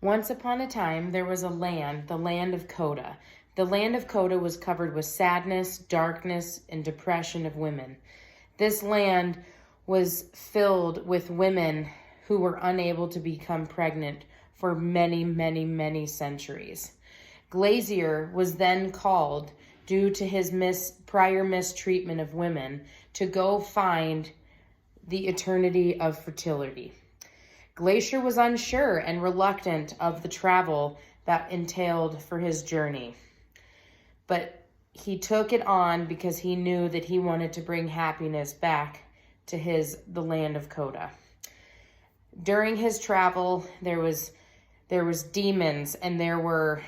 Once upon a time, there was a land, the land of Koda. The land of Koda was covered with sadness, darkness, and depression of women. This land was filled with women who were unable to become pregnant for many, many, many centuries. Glazier was then called, due to his prior mistreatment of women, to go find the eternity of fertility. Glacier was unsure and reluctant of the travel that entailed for his journey, but he took it on because he knew that he wanted to bring happiness back to the land of Koda. During his travel, there was demons, and there were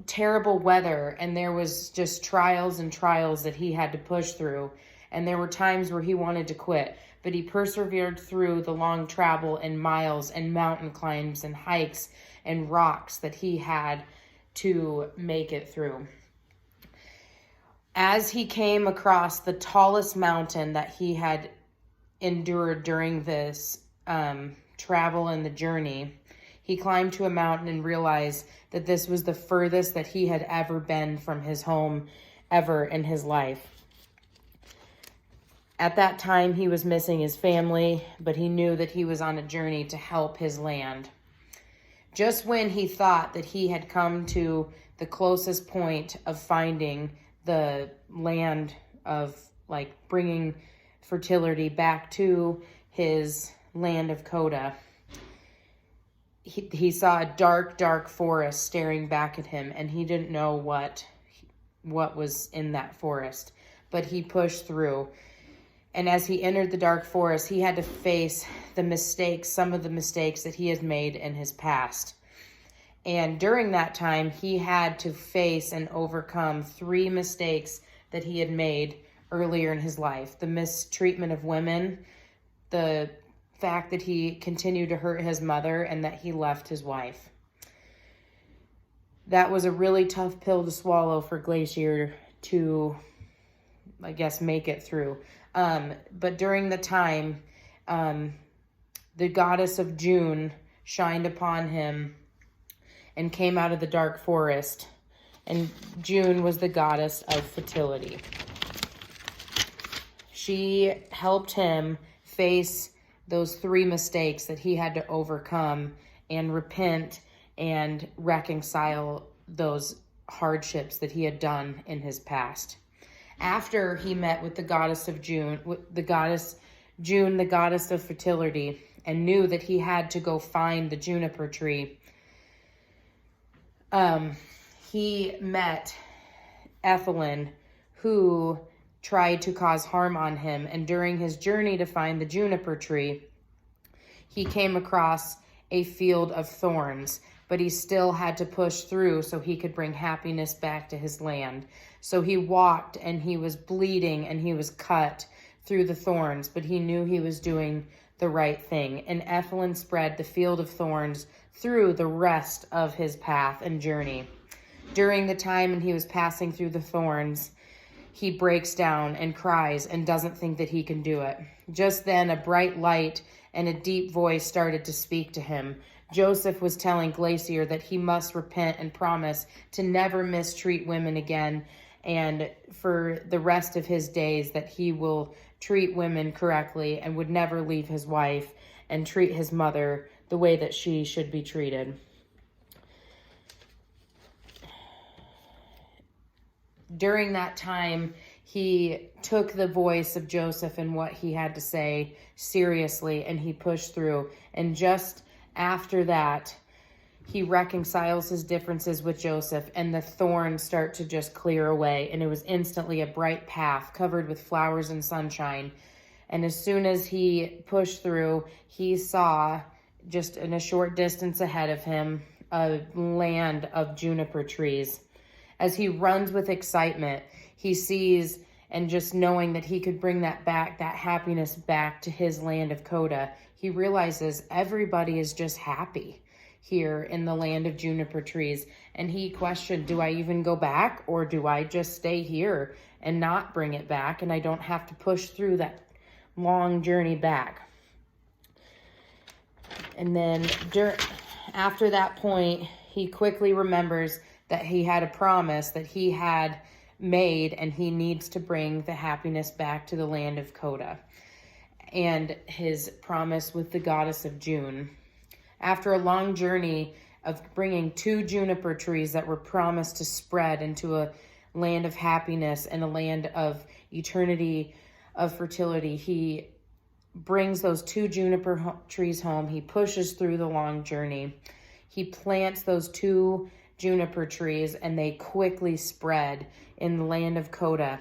terrible weather, and there was just trials and trials that he had to push through. And there were times where he wanted to quit, but he persevered through the long travel and miles and mountain climbs and hikes and rocks that he had to make it through. As he came across the tallest mountain that he had endured during this travel and the journey, he climbed to a mountain and realized that this was the furthest that he had ever been from his home ever in his life. At that time, he was missing his family, but he knew that he was on a journey to help his land. Just when he thought that he had come to the closest point of finding the land of bringing fertility back to his land of Koda, he saw a dark, dark forest staring back at him, and he didn't know what was in that forest, but he pushed through. And as he entered the dark forest, he had to face some of the mistakes that he had made in his past. And during that time, he had to face and overcome 3 mistakes that he had made earlier in his life. The mistreatment of women, the fact that he continued to hurt his mother, and that he left his wife. That was a really tough pill to swallow for Glacier to, make it through. But during the time, the goddess of June shined upon him and came out of the dark forest. And June was the goddess of fertility. She helped him face those 3 mistakes that he had to overcome and repent and reconcile those hardships that he had done in his past. After he met with the goddess of June, the goddess of fertility, and knew that he had to go find the juniper tree, he met Ethelyn, who tried to cause harm on him. And during his journey to find the juniper tree, he came across a field of thorns, but he still had to push through so he could bring happiness back to his land. So he walked, and he was bleeding, and he was cut through the thorns, but he knew he was doing the right thing. And Ethelyn spread the field of thorns through the rest of his path and journey. During the time when he was passing through the thorns, he breaks down and cries and doesn't think that he can do it. Just then, a bright light and a deep voice started to speak to him. Joseph was telling Glacier that he must repent and promise to never mistreat women again, and for the rest of his days that he will treat women correctly and would never leave his wife and treat his mother the way that she should be treated. During that time, he took the voice of Joseph and what he had to say seriously, and he pushed through. And just after that, he reconciles his differences with Joseph, and the thorns start to just clear away. And it was instantly a bright path covered with flowers and sunshine. And as soon as he pushed through, he saw just in a short distance ahead of him a land of juniper trees. As he runs with excitement, he sees, and just knowing that he could bring that happiness back to his land of Koda, he realizes everybody is just happy here in the land of juniper trees. And he questioned, do I even go back, or do I just stay here and not bring it back, and I don't have to push through that long journey back? And then after that point, he quickly remembers that he had a promise that he had made, and he needs to bring the happiness back to the land of Koda, and his promise with the goddess of June. After a long journey of bringing 2 juniper trees that were promised to spread into a land of happiness and a land of eternity of fertility, he brings those 2 juniper trees home. He pushes through the long journey. He plants those 2 juniper trees, and they quickly spread in the land of Koda.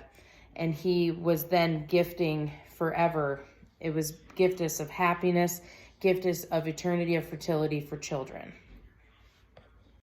And he was then gifting forever. It was gifts of happiness, gifts of eternity of fertility for children.